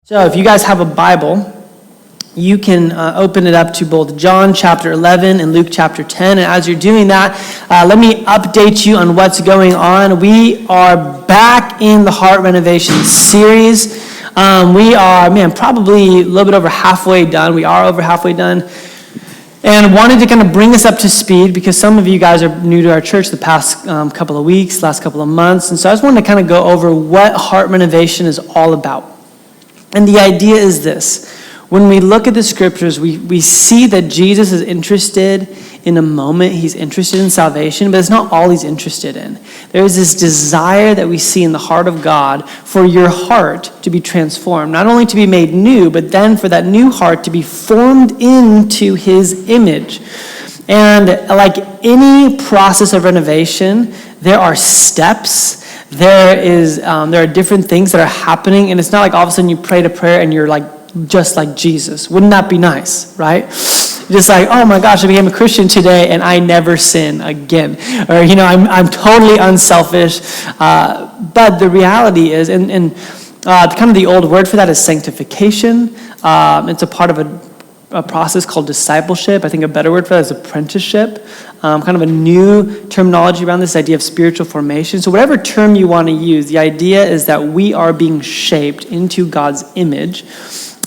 So if you guys have a Bible, you can open it up to both John chapter 11 and Luke chapter 10. And as you're doing that, let me update you on what's going on. We are back in the Heart Renovation series. We are, probably a little bit over halfway done. We are over halfway done. And wanted to kind of bring us up to speed because some of you guys are new to our church the past couple of weeks, last couple of months. And so I just wanted to kind of go over what Heart Renovation is all about. And the idea is this. When we look at the scriptures, we see that Jesus is interested in a moment. He's interested in salvation, but it's not all he's interested in. There is this desire that we see in the heart of God for your heart to be transformed, not only to be made new, but then for that new heart to be formed into his image. And like any process of renovation, there are steps. There are different things that are happening, and it's not like all of a sudden you prayed a prayer and you're like just like Jesus. Wouldn't that be nice, right? Just like, oh my gosh, I became a Christian today and I never sin again. Or, I'm totally unselfish. But the reality is, and kind of the old word for that is sanctification. It's a part of a process called discipleship. I think a better word for that is apprenticeship. Kind of a new terminology around this idea of spiritual formation. So whatever term you want to use, the idea is that we are being shaped into God's image.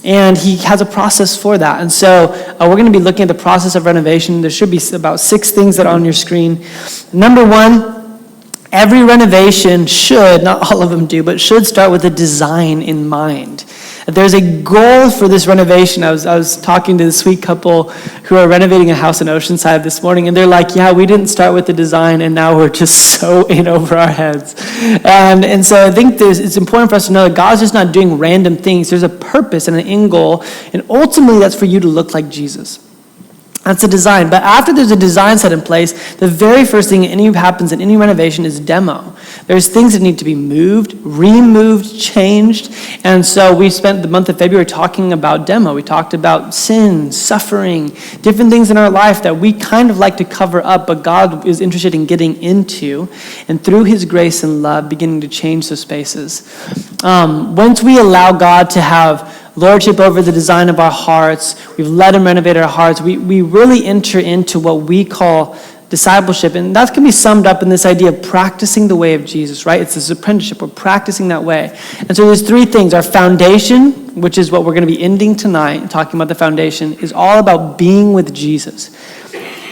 And he has a process for that. And so we're going to be looking at the process of renovation. There should be about 6 things that are on your screen. Number 1, every renovation should, not all of them do, but should start with a design in mind. There's a goal for this renovation. I was talking to the sweet couple who are renovating a house in Oceanside this morning, and they're like, yeah, we didn't start with the design, and now we're just so in over our heads. And so I think it's important for us to know that God's just not doing random things. There's a purpose and an end goal, and ultimately that's for you to look like Jesus. That's a design. But after there's a design set in place, the very first thing that happens in any renovation is demo. There's things that need to be moved, removed, changed. And so we spent the month of February talking about demo. We talked about sin, suffering, different things in our life that we kind of like to cover up, but God is interested in getting into, and through his grace and love, beginning to change those spaces. Once we allow God to have lordship over the design of our hearts, we've let him renovate our hearts, we really enter into what we call discipleship, and that can be summed up in this idea of practicing the way of Jesus, right? It's this apprenticeship. We're practicing that way. And so there's 3 things. Our foundation, which is what we're going to be ending tonight, talking about the foundation, is all about being with Jesus.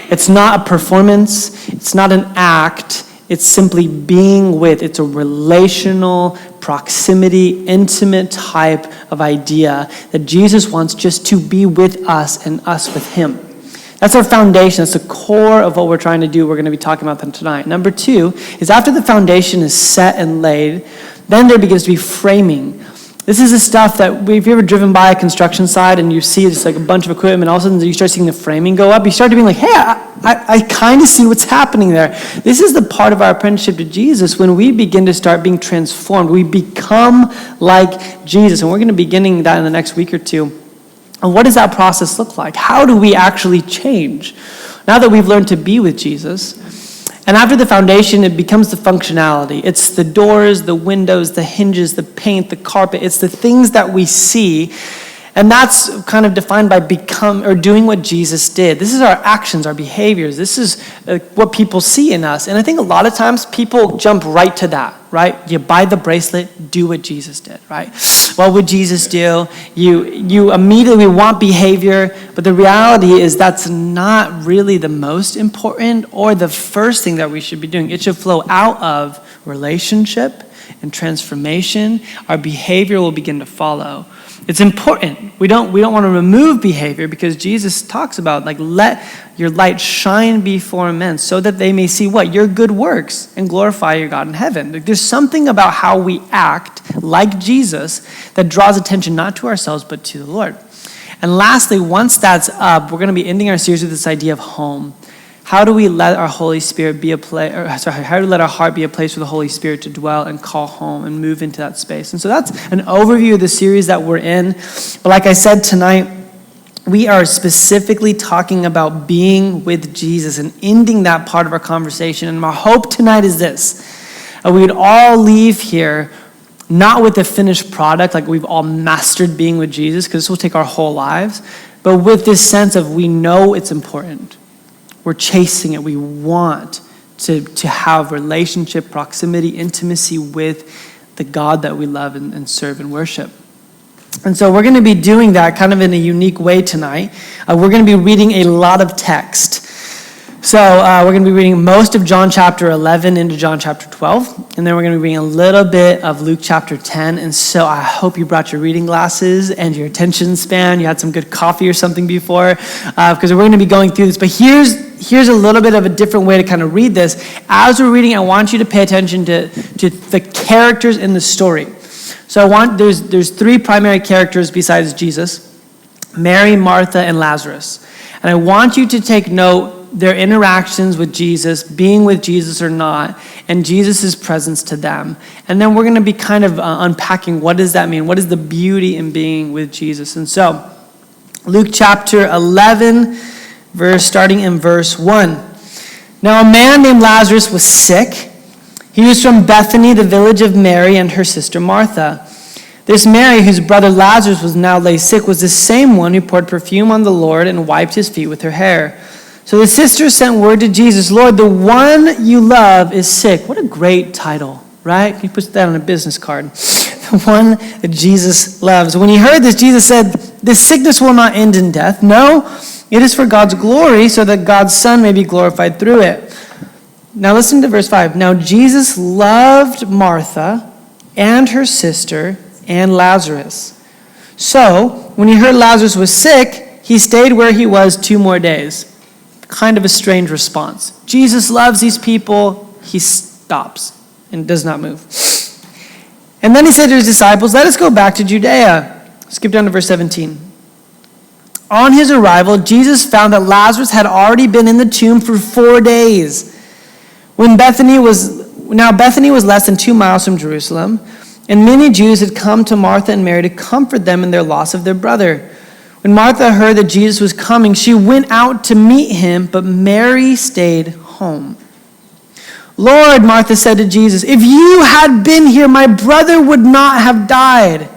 It's not a performance. It's not an act. It's simply being with. It's a relational, proximity, intimate type of idea that Jesus wants just to be with us and us with him. That's our foundation. That's the core of what we're trying to do. We're going to be talking about them tonight. Number 2 is after the foundation is set and laid, then there begins to be framing. This is the stuff that, if you've ever driven by a construction site and you see just like a bunch of equipment, all of a sudden you start seeing the framing go up, you start to be like, hey, I kind of see what's happening there. This is the part of our apprenticeship to Jesus when we begin to start being transformed. We become like Jesus, and we're going to be beginning that in the next week or 2. And what does that process look like? How do we actually change? Now that we've learned to be with Jesus, and after the foundation, it becomes the functionality. It's the doors, the windows, the hinges, the paint, the carpet. It's the things that we see. And that's kind of defined by doing what Jesus did. This is our actions, our behaviors. This is what people see in us. And I think a lot of times people jump right to that, right? You buy the bracelet, do what Jesus did, right? What would Jesus do? You immediately want behavior, but the reality is that's not really the most important or the first thing that we should be doing. It should flow out of relationship and transformation. Our behavior will begin to follow. It's important. We don't want to remove behavior because Jesus talks about let your light shine before men so that they may see what? Your good works and glorify your God in heaven. There's something about how we act like Jesus that draws attention not to ourselves but to the Lord. And lastly, once that's up, we're going to be ending our series with this idea of home. How do we let our Holy Spirit be how do we let our heart be a place for the Holy Spirit to dwell and call home and move into that space? And so that's an overview of the series that we're in. But like I said tonight, we are specifically talking about being with Jesus and ending that part of our conversation. And my hope tonight is this. We would all leave here not with the finished product, like we've all mastered being with Jesus, because this will take our whole lives, but with this sense of we know it's important. We're chasing it. We want to have relationship, proximity, intimacy with the God that we love and serve and worship. And so we're going to be doing that kind of in a unique way tonight. We're going to be reading a lot of text. So we're going to be reading most of John chapter 11 into John chapter 12. And then we're going to be reading a little bit of Luke chapter 10. And so I hope you brought your reading glasses and your attention span. You had some good coffee or something before, because we're going to be going through this. But here's a little bit of a different way to kind of read this. As we're reading, I want you to pay attention to the characters in the story. So there's three primary characters besides Jesus: Mary, Martha, and Lazarus. And I want you to take note their interactions with Jesus, being with Jesus or not, and Jesus' presence to them. And then we're going to be kind of unpacking what does that mean? What is the beauty in being with Jesus? And so, Luke chapter 11, starting in verse 1. Now a man named Lazarus was sick. He was from Bethany, the village of Mary and her sister Martha. This Mary, whose brother Lazarus was now lay sick, was the same one who poured perfume on the Lord and wiped his feet with her hair. So the sisters sent word to Jesus, "Lord, the one you love is sick." What a great title, right? Can you put that on a business card? The one that Jesus loves. When he heard this, Jesus said, "This sickness will not end in death. No, it is for God's glory, so that God's Son may be glorified through it." Now listen to verse 5. Now Jesus loved Martha and her sister and Lazarus. So when he heard Lazarus was sick, he stayed where he was 2 more days. Kind of a strange response. Jesus loves these people. He stops and does not move. And then he said to his disciples, "Let us go back to Judea." Skip down to verse 17. On his arrival, Jesus found that Lazarus had already been in the tomb for 4 days. Bethany was less than 2 miles from Jerusalem, and many Jews had come to Martha and Mary to comfort them in their loss of their brother. When Martha heard that Jesus was coming, she went out to meet him, but Mary stayed home. "Lord," Martha said to Jesus, "if you had been here, my brother would not have died.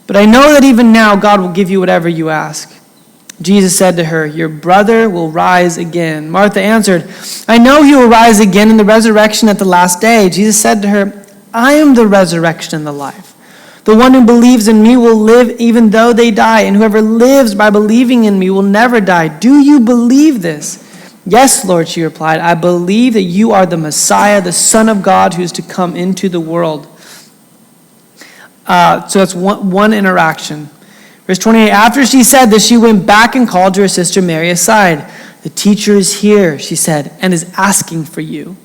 But I know that even now God will give you whatever you ask." Jesus said to her, "Your brother will rise again." Martha answered, "I know he will rise again in the resurrection at the last day." Jesus said to her, "I am the resurrection and the life. The one who believes in me will live even though they die, and whoever lives by believing in me will never die. Do you believe this?" "Yes, Lord," she replied. "I believe that you are the Messiah, the Son of God who is to come into the world." So that's one interaction. Verse 28, after she said this, she went back and called to her sister Mary aside. "The teacher is here," she said, "and is asking for you."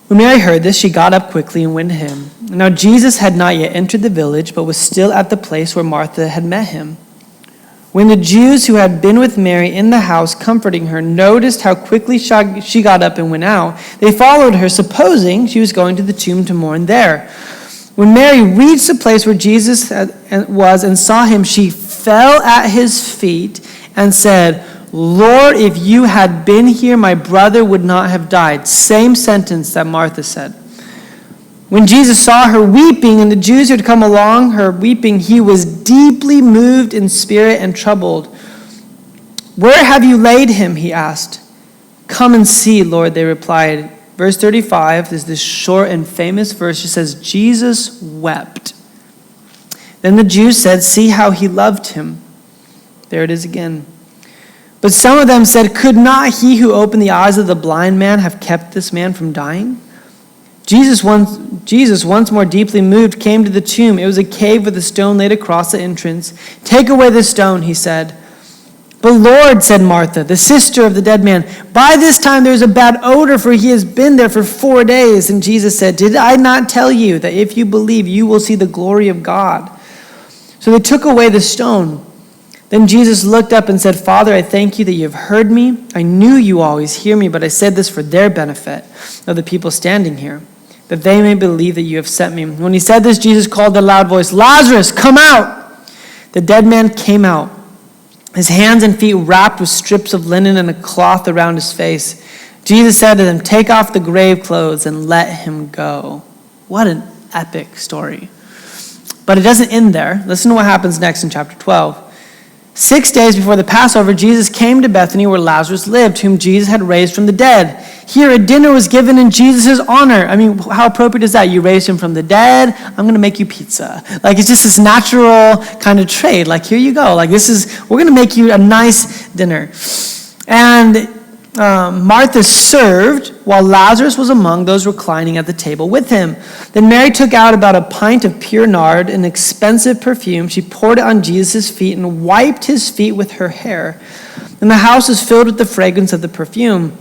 When Mary heard this, she got up quickly and went to him. Now Jesus had not yet entered the village, but was still at the place where Martha had met him. When the Jews who had been with Mary in the house comforting her noticed how quickly she got up and went out, they followed her, supposing she was going to the tomb to mourn there. When Mary reached the place where Jesus was and saw him, she fell at his feet and said, "Lord, if you had been here, my brother would not have died." Same sentence that Martha said. When Jesus saw her weeping and the Jews who had come along her weeping, he was deeply moved in spirit and troubled. "Where have you laid him?" he asked. "Come and see, Lord," they replied. Verse 35 is this short and famous verse. It says, Jesus wept. Then the Jews said, "See how he loved him." There it is again. But some of them said, "Could not he who opened the eyes of the blind man have kept this man from dying?" Jesus, once more deeply moved, came to the tomb. It was a cave with a stone laid across the entrance. "Take away the stone," he said. "But Lord," said Martha, the sister of the dead man, "by this time there is a bad odor, for he has been there for 4 days." And Jesus said, "Did I not tell you that if you believe, you will see the glory of God?" So they took away the stone. Then Jesus looked up and said, "Father, I thank you that you have heard me. I knew you always hear me, but I said this for their benefit of the people standing here, that they may believe that you have sent me." When he said this, Jesus called in a loud voice, "Lazarus, come out!" The dead man came out, his hands and feet wrapped with strips of linen and a cloth around his face. Jesus said to them, "Take off the grave clothes and let him go." What an epic story. But it doesn't end there. Listen to what happens next in chapter 12. 6 days before the Passover, Jesus came to Bethany where Lazarus lived, whom Jesus had raised from the dead. Here, a dinner was given in Jesus' honor. I mean, how appropriate is that? You raised him from the dead. I'm going to make you pizza. Like, it's just this natural kind of trade. Like, here you go. Like, we're going to make you a nice dinner. And Martha served while Lazarus was among those reclining at the table with him. Then Mary took out about a pint of pure nard, an expensive perfume. She poured it on Jesus' feet and wiped his feet with her hair. And the house was filled with the fragrance of the perfume.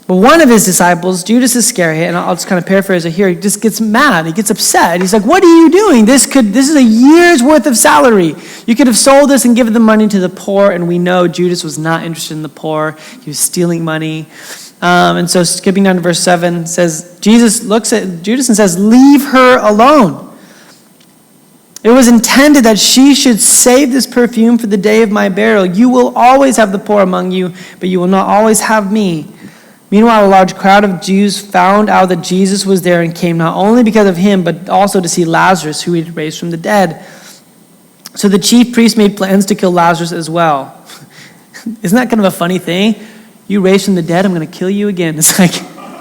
But one of his disciples, Judas Iscariot, and I'll just kind of paraphrase it here, he just gets mad. He gets upset. He's like, what are you doing? This is a year's worth of salary. You could have sold this and given the money to the poor. And we know Judas was not interested in the poor. He was stealing money. And so skipping down to verse 7, says, Jesus looks at Judas and says, leave her alone. It was intended that she should save this perfume for the day of my burial. You will always have the poor among you, but you will not always have me. Meanwhile, a large crowd of Jews found out that Jesus was there and came not only because of him, but also to see Lazarus, who he had raised from the dead. So the chief priest made plans to kill Lazarus as well. Isn't that kind of a funny thing? You raised from the dead, I'm going to kill you again. It's like,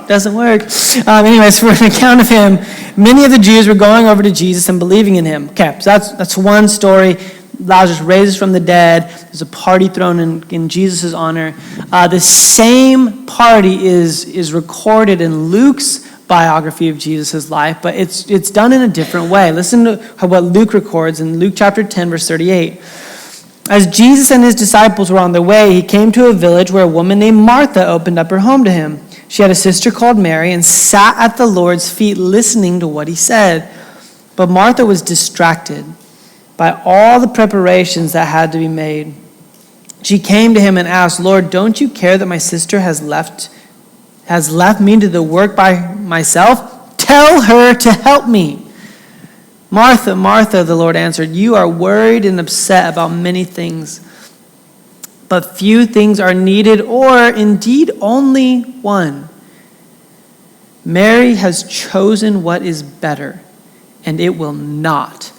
doesn't work. Anyways, for an account of him, many of the Jews were going over to Jesus and believing in him. Okay, so that's one story. Lazarus raises from the dead. There's a party thrown in Jesus' honor. The same party is recorded in Luke's biography of Jesus' life, but it's done in a different way. Listen to what Luke records in Luke chapter 10, verse 38. As Jesus and his disciples were on their way, he came to a village where a woman named Martha opened up her home to him. She had a sister called Mary and sat at the Lord's feet listening to what he said. But Martha was distracted by all the preparations that had to be made. She came to him and asked, Lord, don't you care that my sister has left me to the work by myself? Tell her to help me. Martha, Martha, the Lord answered, you are worried and upset about many things, but few things are needed, or indeed only one. Mary has chosen what is better, and it will not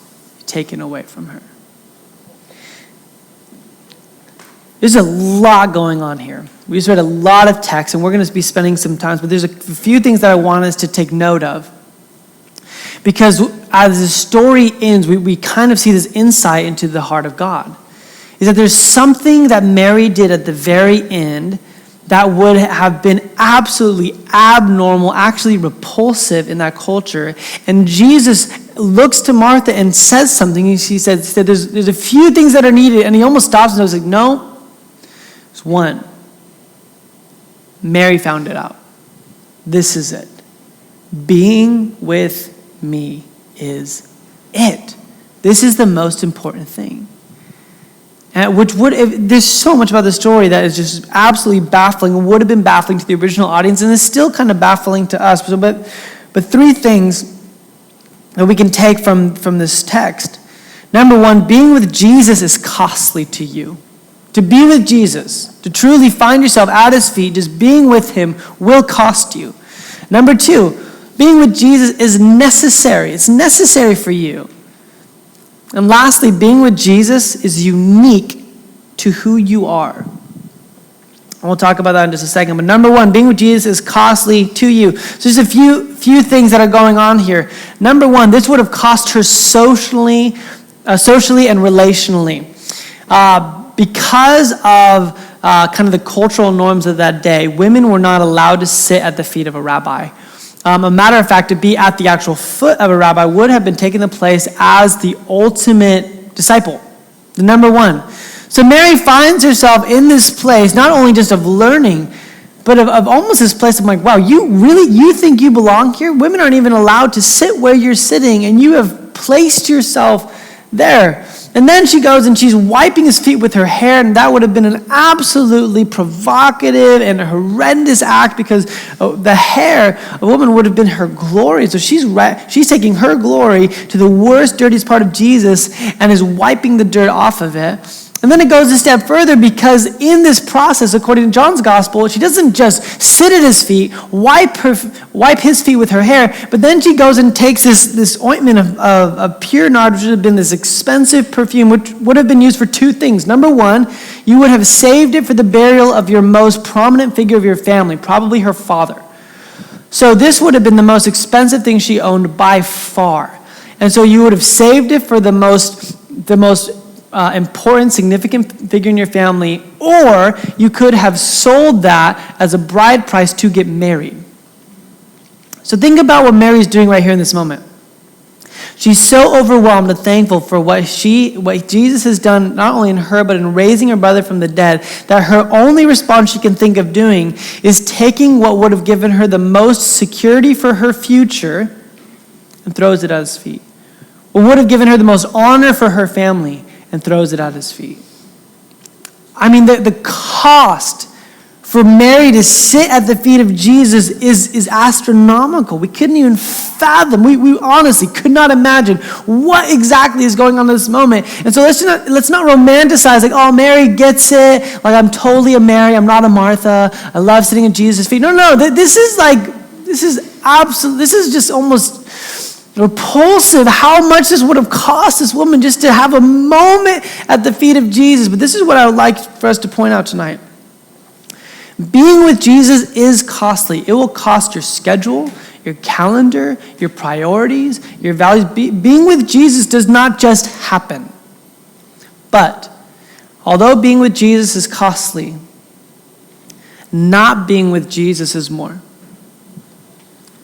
taken away from her. There's a lot going on here. We just read a lot of text, and we're going to be spending some time, but there's a few things that I want us to take note of. Because as the story ends, we kind of see this insight into the heart of God. Is that there's something that Mary did at the very end that would have been absolutely abnormal, actually repulsive in that culture. And Jesus looks to Martha and says something. He said there's a few things that are needed. And he almost stops and I was like, no, there's one. Mary found it out. This is it. Being with me is it. This is the most important thing. There's so much about the story that is just absolutely baffling and would have been baffling to the original audience and is still kind of baffling to us. But three things that we can take from this text. Number one, being with Jesus is costly to you. To be with Jesus, to truly find yourself at his feet, just being with him will cost you. Number two, being with Jesus is necessary. It's necessary for you. And lastly, being with Jesus is unique to who you are. And we'll talk about that in just a second. But number one, being with Jesus is costly to you. So just a few things that are going on here. Number one, this would have cost her socially and relationally. Because of kind of the cultural norms of that day, women were not allowed to sit at the feet of a rabbi. A matter of fact, to be at the actual foot of a rabbi would have been taking the place as the ultimate disciple, the number one. So Mary finds herself in this place, not only just of learning, but of almost this place of like, wow, you think you belong here? Women aren't even allowed to sit where you're sitting, and you have placed yourself there. And then she goes and she's wiping his feet with her hair, and that would have been an absolutely provocative and horrendous act because the hair of a woman would have been her glory. So she's taking her glory to the worst, dirtiest part of Jesus and is wiping the dirt off of it. And And then it goes a step further, because in this process, according to John's gospel, she doesn't just sit at his feet, wipe his feet with her hair, but then she goes and takes this ointment of pure nard, which would have been this expensive perfume, which would have been used for two things. Number one, you would have saved it for the burial of your most prominent figure of your family, probably her father. So this would have been the most expensive thing she owned by far. And so you would have saved it for the most important, significant figure in your family, or you could have sold that as a bride price to get married. So think about what Mary's doing right here in this moment. She's so overwhelmed and thankful for what Jesus has done, not only in her, but in raising her brother from the dead, that her only response she can think of doing is taking what would have given her the most security for her future and throws it at his feet. What would have given her the most honor for her family and throws it at his feet. I mean, the cost for Mary to sit at the feet of Jesus is astronomical. We couldn't even fathom. We honestly could not imagine what exactly is going on in this moment. And so let's not romanticize, like, oh, Mary gets it. Like, I'm totally a Mary. I'm not a Martha. I love sitting at Jesus' feet. No. This is just almost repulsive how much this would have cost this woman just to have a moment at the feet of Jesus. But this is what I would like for us to point out tonight. Being with Jesus is costly. It will cost your schedule, your calendar, your priorities, your values. Being with Jesus does not just happen. But although being with Jesus is costly, not being with Jesus is more.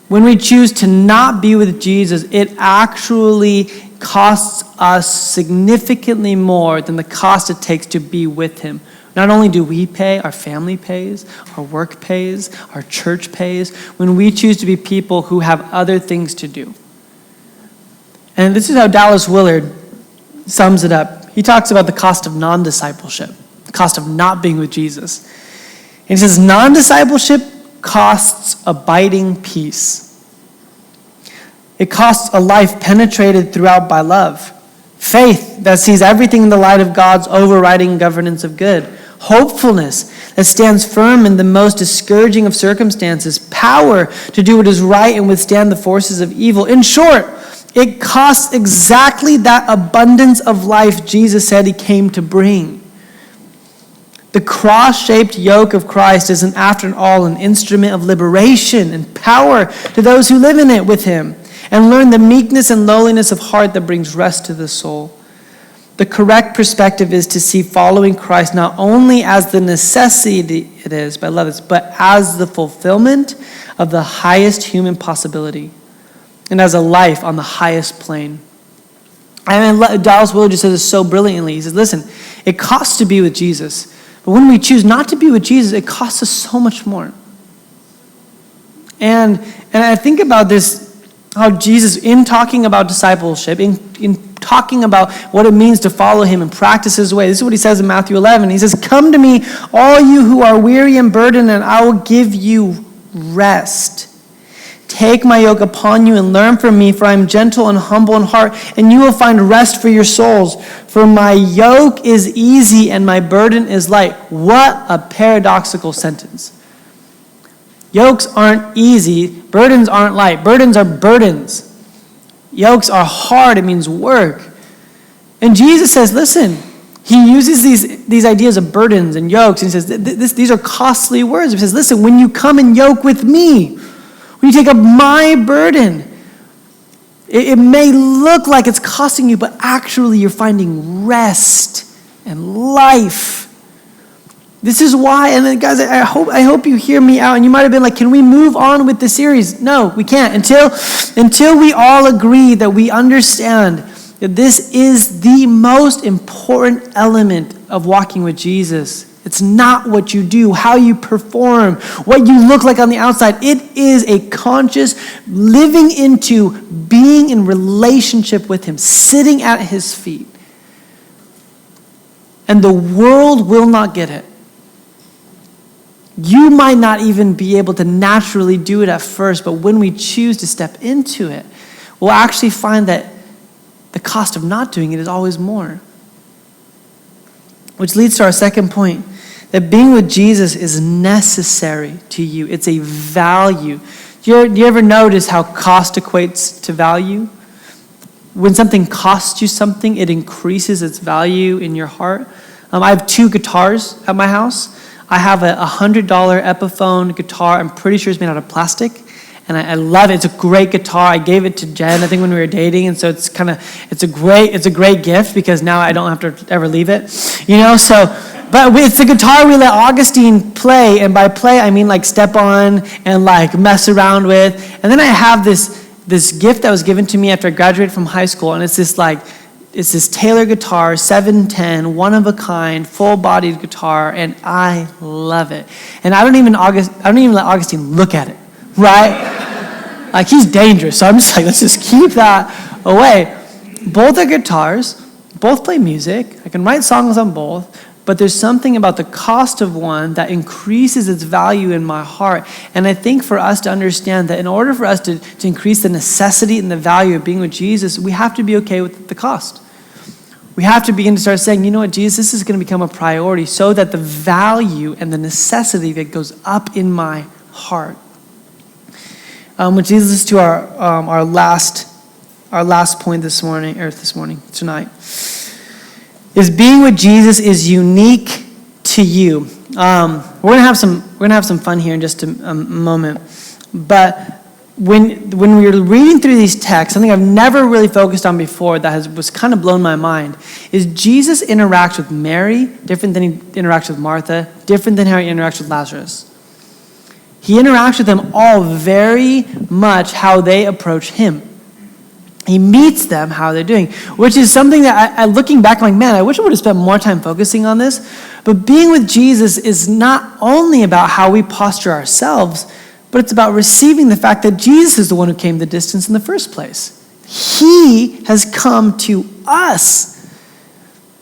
When we choose to not be with Jesus, it actually costs us significantly more than the cost it takes to be with him. Not only do we pay, our family pays, our work pays, our church pays, when we choose to be people who have other things to do. And this is how Dallas Willard sums it up. He talks about the cost of non-discipleship, the cost of not being with Jesus. And he says, non-discipleship costs abiding peace. It costs a life penetrated throughout by love. Faith that sees everything in the light of God's overriding governance of good. Hopefulness that stands firm in the most discouraging of circumstances. Power to do what is right and withstand the forces of evil. In short, it costs exactly that abundance of life Jesus said he came to bring. The cross-shaped yoke of Christ is, after all, an instrument of liberation and power to those who live in it with him and learn the meekness and lowliness of heart that brings rest to the soul. The correct perspective is to see following Christ not only as the necessity it is, but I love this, but as the fulfillment of the highest human possibility and as a life on the highest plane. And Dallas Willard just says this so brilliantly. He says, listen, it costs to be with Jesus. But when we choose not to be with Jesus, it costs us so much more. And I think about this, how Jesus, in talking about discipleship, in talking about what it means to follow him and practice his way, this is what he says in Matthew 11. He says, come to me, all you who are weary and burdened, and I will give you rest. Take my yoke upon you and learn from me, for I am gentle and humble in heart, and you will find rest for your souls. For my yoke is easy and my burden is light. What a paradoxical sentence. Yokes aren't easy. Burdens aren't light. Burdens are burdens. Yokes are hard. It means work. And Jesus says, listen, he uses these ideas of burdens and yokes, and he says, these are costly words. He says, listen, when you come and yoke with me, when you take up my burden, it may look like it's costing you, but actually you're finding rest and life. This is why, and then guys, I hope you hear me out, and you might have been like, can we move on with the series? No, we can't. Until we all agree that we understand that this is the most important element of walking with Jesus. It's not what you do, how you perform, what you look like on the outside. It is a conscious living into being in relationship with him, sitting at his feet. And the world will not get it. You might not even be able to naturally do it at first, but when we choose to step into it, we'll actually find that the cost of not doing it is always more. Which leads to our second point, that being with Jesus is necessary to you. It's a value. Do you ever notice how cost equates to value? When something costs you something, it increases its value in your heart. I have 2 guitars at my house. I have a $100 Epiphone guitar. I'm pretty sure it's made out of plastic. And I love it. It's a great guitar. I gave it to Jen, I think, when we were dating. And so it's a great gift because now I don't have to ever leave it. But it's the guitar we let Augustine play. And by play, I mean like step on and like mess around with. And then I have this gift that was given to me after I graduated from high school. And it's this Taylor guitar, 710, one of a kind, full-bodied guitar. And I love it. And I don't even let Augustine look at it. Right? Like, he's dangerous. So I'm just like, let's just keep that away. Both are guitars. Both play music. I can write songs on both. But there's something about the cost of one that increases its value in my heart. And I think for us to understand that in order for us to increase the necessity and the value of being with Jesus, we have to be okay with the cost. We have to begin to start saying, you know what, Jesus, this is going to become a priority so that the value and the necessity of it goes up in my heart. Which leads us to our last point tonight, is being with Jesus is unique to you. We're gonna have some fun here in just a moment, but when we were reading through these texts, something I've never really focused on before that was kind of blown my mind is Jesus interacts with Mary different than he interacts with Martha, different than how he interacts with Lazarus. He interacts with them all very much how they approach him. He meets them how they're doing, which is something that I looking back, I'm like, man, I wish I would have spent more time focusing on this. But being with Jesus is not only about how we posture ourselves, but it's about receiving the fact that Jesus is the one who came the distance in the first place. He has come to us.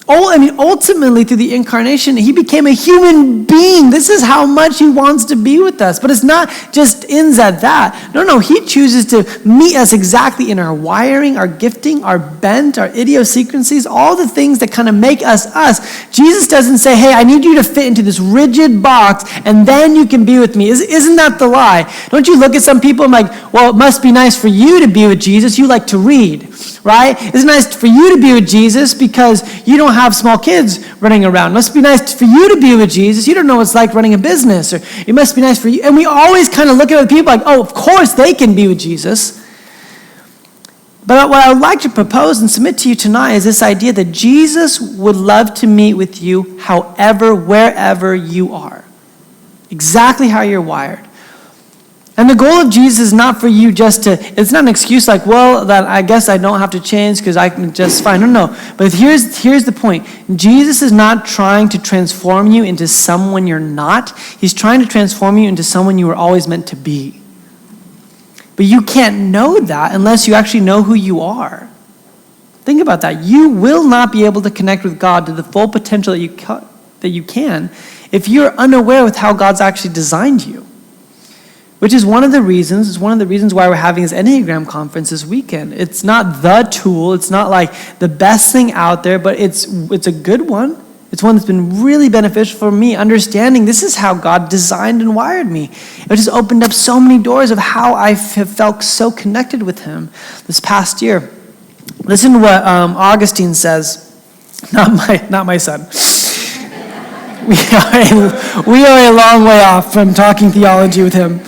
Ultimately, through the incarnation, he became a human being. This is how much he wants to be with us. But it's not just ends at that. No, he chooses to meet us exactly in our wiring, our gifting, our bent, our idiosyncrasies, all the things that kind of make us us. Jesus doesn't say, hey, I need you to fit into this rigid box, and then you can be with me. Isn't that the lie? Don't you look at some people and like, well, it must be nice for you to be with Jesus. You like to read, right? It's nice for you to be with Jesus because you don't have small kids running around. It must be nice for you to be with Jesus. You don't know what it's like running a business. Or it must be nice for you. And we always kind of look at other people like, oh, of course they can be with Jesus. But what I would like to propose and submit to you tonight is this idea that Jesus would love to meet with you however, wherever you are. Exactly how you're wired. And the goal of Jesus is not for you it's not an excuse like, well, that I guess I don't have to change because I can just fine. No. But here's the point. Jesus is not trying to transform you into someone you're not. He's trying to transform you into someone you were always meant to be. But you can't know that unless you actually know who you are. Think about that. You will not be able to connect with God to the full potential that you can if you're unaware with how God's actually designed you. Which is one of the reasons why we're having this Enneagram conference this weekend. It's not the tool, it's not like the best thing out there, but it's a good one. It's one that's been really beneficial for me, understanding this is how God designed and wired me. It just opened up so many doors of how I have felt so connected with him this past year. Listen to what Augustine says, not my son. We are a long way off from talking theology with him.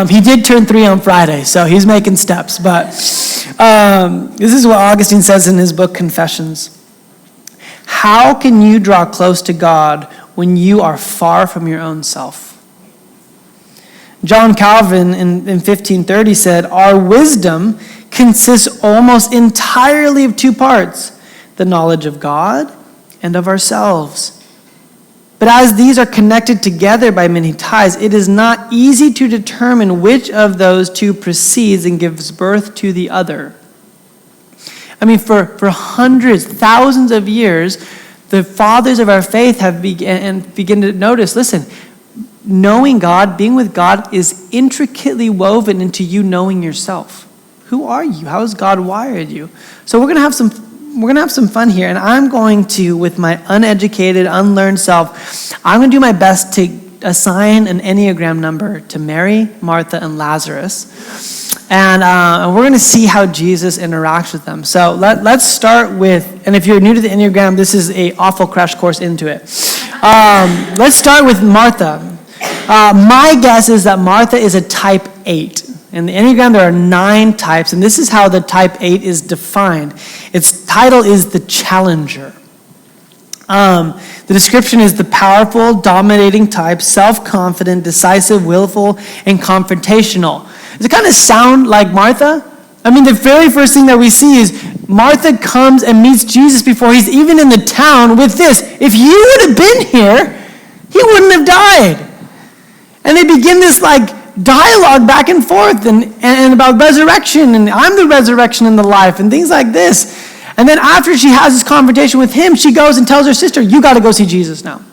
He did turn 3 on Friday, so he's making steps. But this is what Augustine says in his book, Confessions. How can you draw close to God when you are far from your own self? John Calvin in 1530 said, our wisdom consists almost entirely of 2 parts, the knowledge of God and of ourselves. But as these are connected together by many ties, it is not easy to determine which of those 2 precedes and gives birth to the other. For hundreds, thousands of years, the fathers of our faith have begin to notice, listen, knowing God, being with God is intricately woven into you knowing yourself. Who are you? How has God wired you? So we're going to have some we're going to have some fun here. And I'm going to, with my uneducated, unlearned self, I'm going to do my best to assign an Enneagram number to Mary, Martha, and Lazarus. And we're going to see how Jesus interacts with them. So let's start with, and if you're new to the Enneagram, this is an awful crash course into it. Let's start with Martha. My guess is that Martha is a type 8. In the Enneagram, there are 9 types, and this is how the type 8 is defined. Its title is the challenger. The description is the powerful, dominating type, self-confident, decisive, willful, and confrontational. Does it kind of sound like Martha? I mean, the very first thing that we see is Martha comes and meets Jesus before he's even in the town with this: if you would have been here, he wouldn't have died. And they begin this dialogue back and forth and about resurrection, and I'm the resurrection and the life, and things like this. And then after she has this confrontation with him, she goes and tells her sister, you got to go see Jesus now.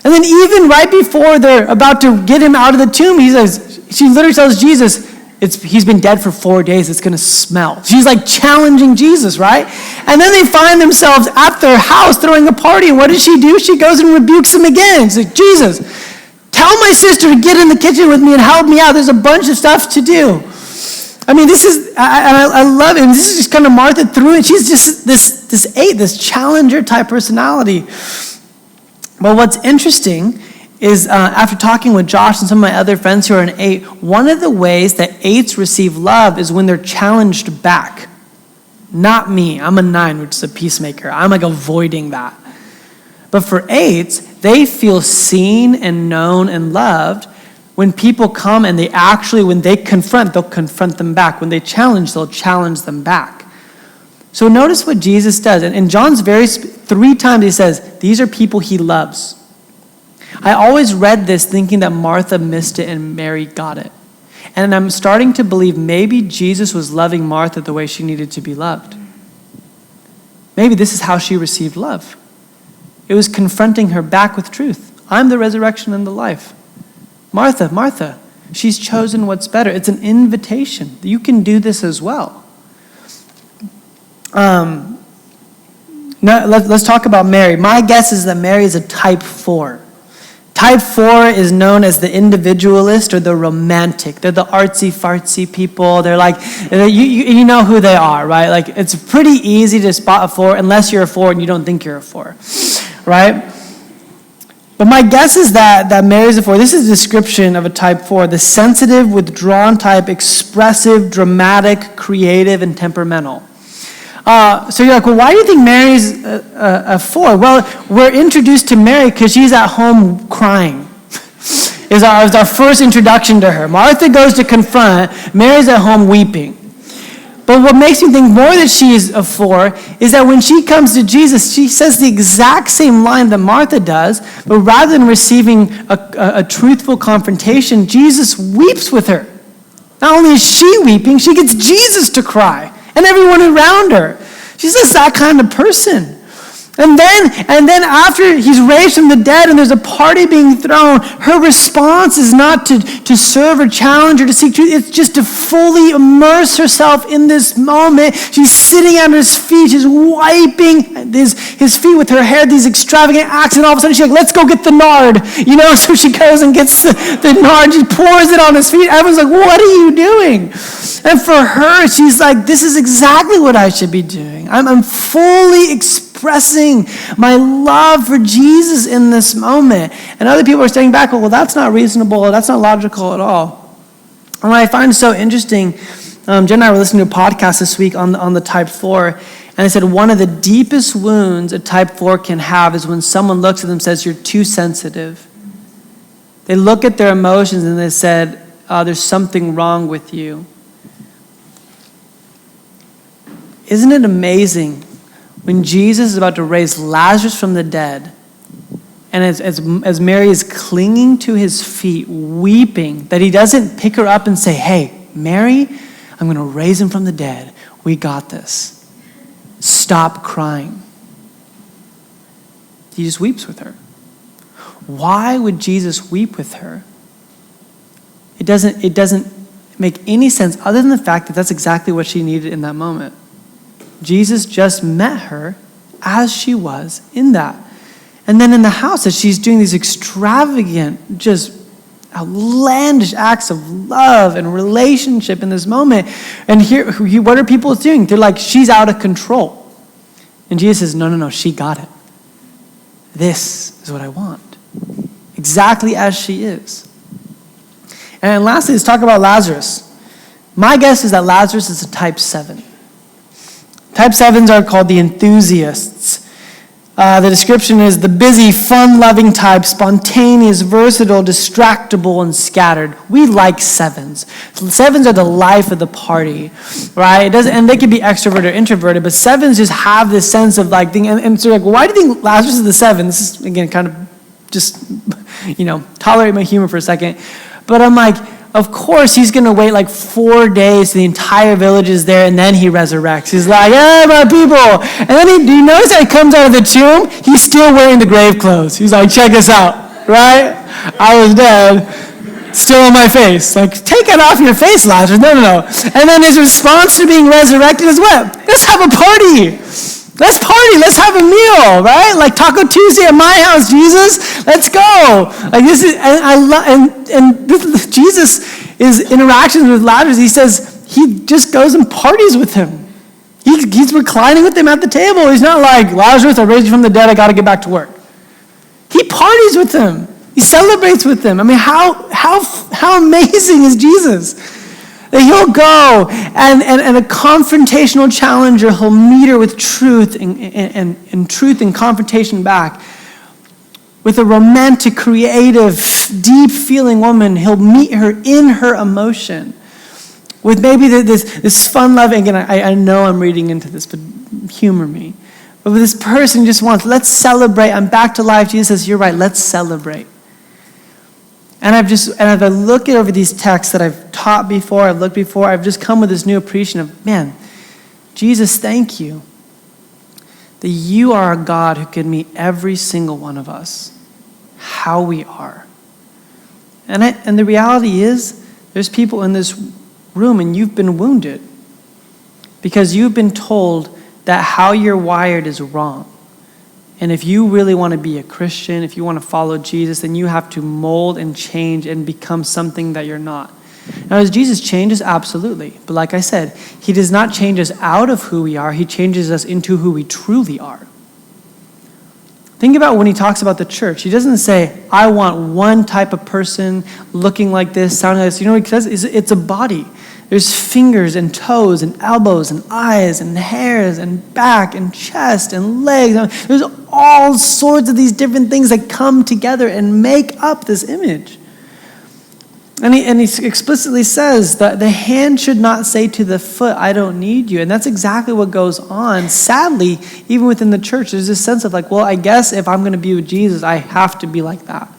And then even right before they're about to get him out of the tomb, she literally tells Jesus, he's been dead for 4 days, it's going to smell. She's challenging Jesus, right? And then they find themselves at their house throwing a party, and what does she do? She goes and rebukes him again. She's like, Jesus, tell my sister to get in the kitchen with me and help me out. There's a bunch of stuff to do. I mean, I love it. And this is just kind of Martha through it. She's just this 8, this challenger type personality. But what's interesting is after talking with Josh and some of my other friends who are an 8, one of the ways that 8s receive love is when they're challenged back. Not me. I'm a 9, which is a peacemaker. I'm avoiding that. But for 8s, they feel seen and known and loved when people come and when they confront, they'll confront them back. When they challenge, they'll challenge them back. So notice what Jesus does. And in John's 3 times he says, these are people he loves. I always read this thinking that Martha missed it and Mary got it. And I'm starting to believe maybe Jesus was loving Martha the way she needed to be loved. Maybe this is how she received love. It was confronting her back with truth. I'm the resurrection and the life. Martha, Martha, she's chosen what's better. It's an invitation. You can do this as well. Now, let's talk about Mary. My guess is that Mary is a type 4. Type 4 is known as the individualist or the romantic. They're the artsy-fartsy people. They're you know who they are, right? It's pretty easy to spot a 4 unless you're a 4 and you don't think you're a 4, right? But my guess is that Mary's a 4. This is a description of a type 4, the sensitive, withdrawn type, expressive, dramatic, creative, and temperamental. So you're like, well, why do you think Mary's a 4? Well, we're introduced to Mary because she's at home crying. is our first introduction to her. Martha goes to confront, Mary's at home weeping. But what makes me think more that she's a 4 is that when she comes to Jesus, she says the exact same line that Martha does, but rather than receiving a truthful confrontation, Jesus weeps with her. Not only is she weeping, she gets Jesus to cry and everyone around her. She's just that kind of person. And then after he's raised from the dead and there's a party being thrown, her response is not to serve or challenge or to seek truth. It's just to fully immerse herself in this moment. She's sitting at his feet. She's wiping his feet with her hair, these extravagant acts. And all of a sudden she's like, let's go get the nard. So she goes and gets the nard. She pours it on his feet. Everyone's like, what are you doing? And for her, she's like, this is exactly what I should be doing. I'm fully expressing my love for Jesus in this moment. And other people are saying back, well, that's not reasonable. That's not logical at all. And what I find so interesting, Jen and I were listening to a podcast this week on the type 4, and they said one of the deepest wounds a type 4 can have is when someone looks at them and says, you're too sensitive. They look at their emotions and they said, there's something wrong with you. Isn't it amazing when Jesus is about to raise Lazarus from the dead, and as Mary is clinging to his feet, weeping, that he doesn't pick her up and say, hey, Mary, I'm going to raise him from the dead. We got this. Stop crying. He just weeps with her. Why would Jesus weep with her? It doesn't make any sense other than the fact that that's exactly what she needed in that moment. Jesus just met her as she was in that. And then in the house, as she's doing these extravagant, just outlandish acts of love and relationship in this moment. And here, what are people doing? They're like, she's out of control. And Jesus says, no, she got it. This is what I want. Exactly as she is. And lastly, let's talk about Lazarus. My guess is that Lazarus is a type 7. Type 7s are called the enthusiasts. The description is the busy, fun-loving type, spontaneous, versatile, distractible, and scattered. We like 7s. 7s are the life of the party, right? And they can be extroverted or introverted, but 7s just have this sense of like thing. And so, like, well, why do you think Lazarus is the 7? This is again kind of just, tolerate my humor for a second. But I'm like, of course, he's going to wait like 4 days till the entire village is there, and then he resurrects. He's like, hey, my people. And then do you notice that he comes out of the tomb? He's still wearing the grave clothes. He's like, check this out, right? I was dead, still on my face. Like, take it off your face, Lazarus. No. And then his response to being resurrected is what? Let's have a party. Let's party. Let's have a meal, right? Like Taco Tuesday at my house, Jesus. Let's go. Like this is, and I love, and this, Jesus' is interactions with Lazarus. He says he just goes and parties with him. He's reclining with him at the table. He's not like, Lazarus, I raised you from the dead. I got to get back to work. He parties with him. He celebrates with him. I mean, how amazing is Jesus? That he'll go and a confrontational challenger, he'll meet her with truth and truth and confrontation back. With a romantic, creative, deep-feeling woman, he'll meet her in her emotion. With maybe this fun-loving, again, I know I'm reading into this, but humor me. But with this person who just wants, let's celebrate. I'm back to life. Jesus says, you're right, let's celebrate. And as I look over these texts that I've taught before, I've looked before, I've just come with this new appreciation of, man, Jesus, thank you that you are a God who can meet every single one of us how we are. And the reality is, there's people in this room and you've been wounded because you've been told that how you're wired is wrong. And if you really want to be a Christian, if you want to follow Jesus, then you have to mold and change and become something that you're not. Now, does Jesus change us? Absolutely. But like I said, he does not change us out of who we are. He changes us into who we truly are. Think about when he talks about the church. He doesn't say, I want one type of person looking like this, sounding like this. You know what he says? It's a body. There's fingers and toes and elbows and eyes and hairs and back and chest and legs. There's all sorts of these different things that come together and make up this image. And he explicitly says that the hand should not say to the foot, I don't need you. And that's exactly what goes on. Sadly, even within the church, there's this sense of like, well, I guess if I'm going to be with Jesus, I have to be like that.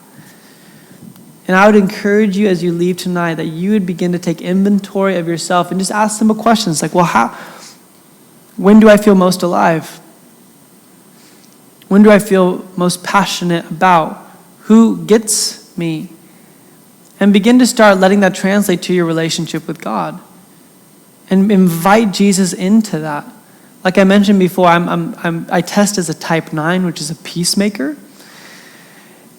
And I would encourage you as you leave tonight that you would begin to take inventory of yourself and just ask simple questions like, well, when do I feel most alive? When do I feel most passionate about? Who gets me? And begin to start letting that translate to your relationship with God. And invite Jesus into that. Like I mentioned before, I test as a type 9, which is a peacemaker.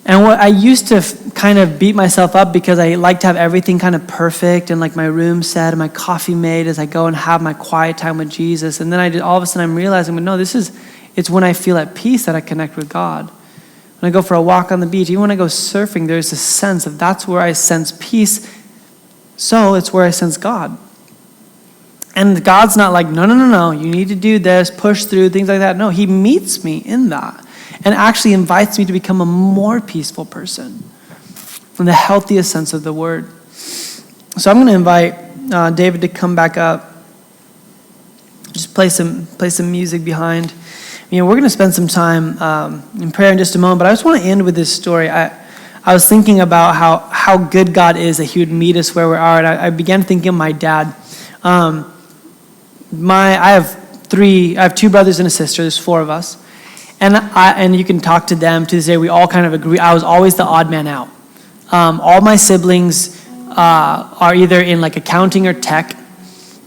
And what I used to kind of beat myself up because I like to have everything kind of perfect and like my room set and my coffee made as I go and have my quiet time with Jesus. And then all of a sudden I'm realizing, but no, it's when I feel at peace that I connect with God. When I go for a walk on the beach, even when I go surfing, there's this sense of that's where I sense peace. So it's where I sense God. And God's not like, no, you need to do this, push through, things like that. No, he meets me in that. And actually invites me to become a more peaceful person in the healthiest sense of the word. So I'm going to invite David to come back up. Just play some music behind. We're going to spend some time in prayer in just a moment, but I just want to end with this story. I was thinking about how good God is that he would meet us where we are, and I began thinking of my dad. I have 2 brothers and a sister. There's 4 of us. And you can talk to them to this day. We all kind of agree. I was always the odd man out. All my siblings are either in like accounting or tech.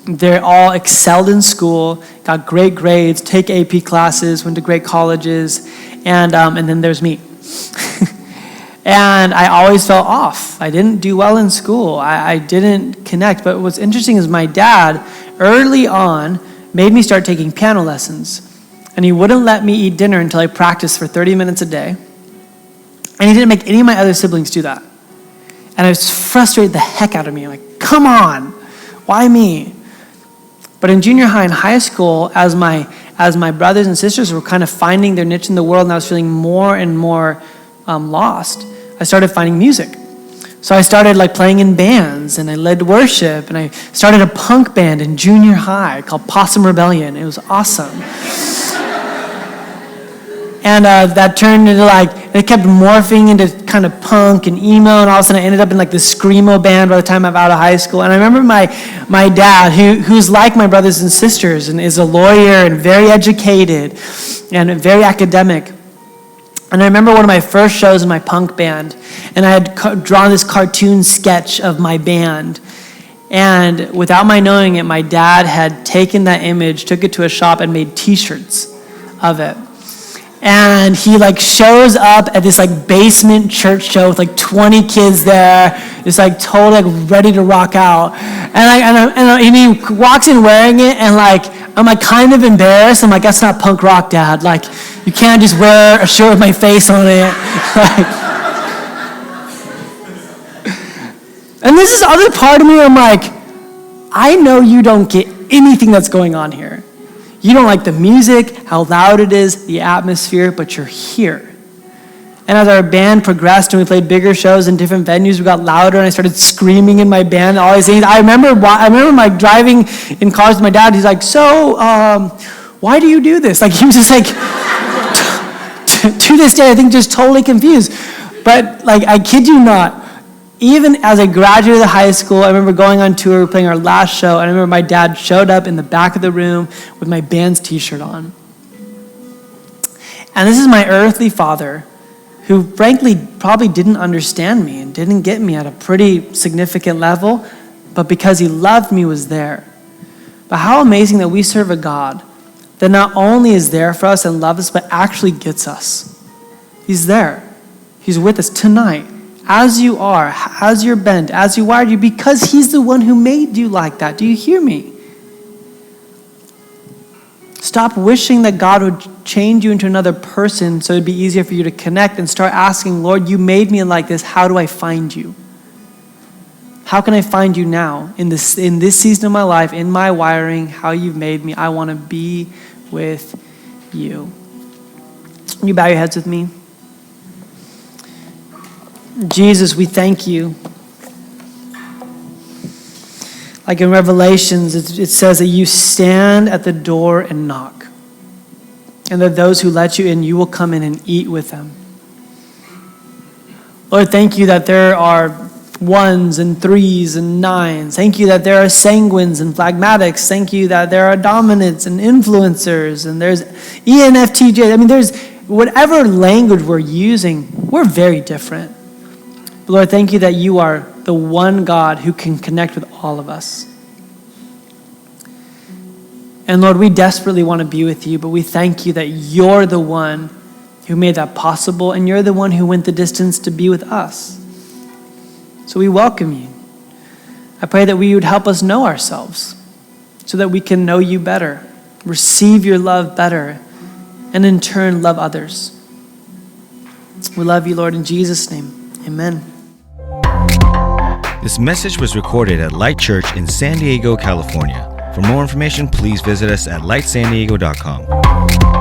They all excelled in school, got great grades, take AP classes, went to great colleges, and then there's me. And I always fell off. I didn't do well in school. I didn't connect. But what's interesting is my dad, early on, made me start taking piano lessons. And he wouldn't let me eat dinner until I practiced for 30 minutes a day. And he didn't make any of my other siblings do that. And it was frustrated the heck out of me. Like, come on, why me? But in junior high and high school, as my brothers and sisters were kind of finding their niche in the world, and I was feeling more and more lost, I started finding music. So I started playing in bands, and I led worship, and I started a punk band in junior high called Possum Rebellion. It was awesome. And that turned into it kept morphing into kind of punk and emo, and all of a sudden I ended up in this screamo band by the time I'm out of high school. And I remember my dad, who's like my brothers and sisters, and is a lawyer and very educated and very academic. And I remember one of my first shows in my punk band, and I had drawn this cartoon sketch of my band. And without my knowing it, my dad had taken that image, took it to a shop, and made t-shirts of it. And he shows up at this basement church show with 20 kids there, just totally ready to rock out. And he walks in wearing it, and I'm kind of embarrassed. I'm that's not punk rock, Dad. You can't just wear a shirt with my face on it. And this is the other part of me. I'm I know you don't get anything that's going on here. You don't like the music, how loud it is, the atmosphere, but you're here. And as our band progressed and we played bigger shows in different venues, we got louder, and I started screaming in my band, all these things. I remember driving in cars with my dad. He's so why do you do this? He was just to this day, I think just totally confused. But I kid you not, even as I graduated high school, I remember going on tour, playing our last show, and I remember my dad showed up in the back of the room with my band's t-shirt on. And this is my earthly father, who frankly probably didn't understand me and didn't get me at a pretty significant level, but because he loved me was there. But how amazing that we serve a God that not only is there for us and loves us, but actually gets us. He's there. He's with us tonight. As you are, as you're bent, as you wired you, because he's the one who made you like that. Do you hear me? Stop wishing that God would change you into another person so it'd be easier for you to connect, and start asking, Lord, you made me like this. How do I find you? How can I find you now in this season of my life, in my wiring, how you've made me? I want to be with you. Can you bow your heads with me? Jesus, we thank you. In Revelations, it says that you stand at the door and knock. And that those who let you in, you will come in and eat with them. Lord, thank you that there are ones and threes and nines. Thank you that there are sanguines and phlegmatics. Thank you that there are dominants and influencers. And there's ENFTJ. There's whatever language we're using, we're very different. But Lord, thank you that you are the one God who can connect with all of us. And Lord, we desperately want to be with you, but we thank you that you're the one who made that possible, and you're the one who went the distance to be with us. So we welcome you. I pray that we would help us know ourselves so that we can know you better, receive your love better, and in turn love others. We love you, Lord, in Jesus' name. Amen. This message was recorded at Light Church in San Diego, California. For more information, please visit us at lightsandiego.com.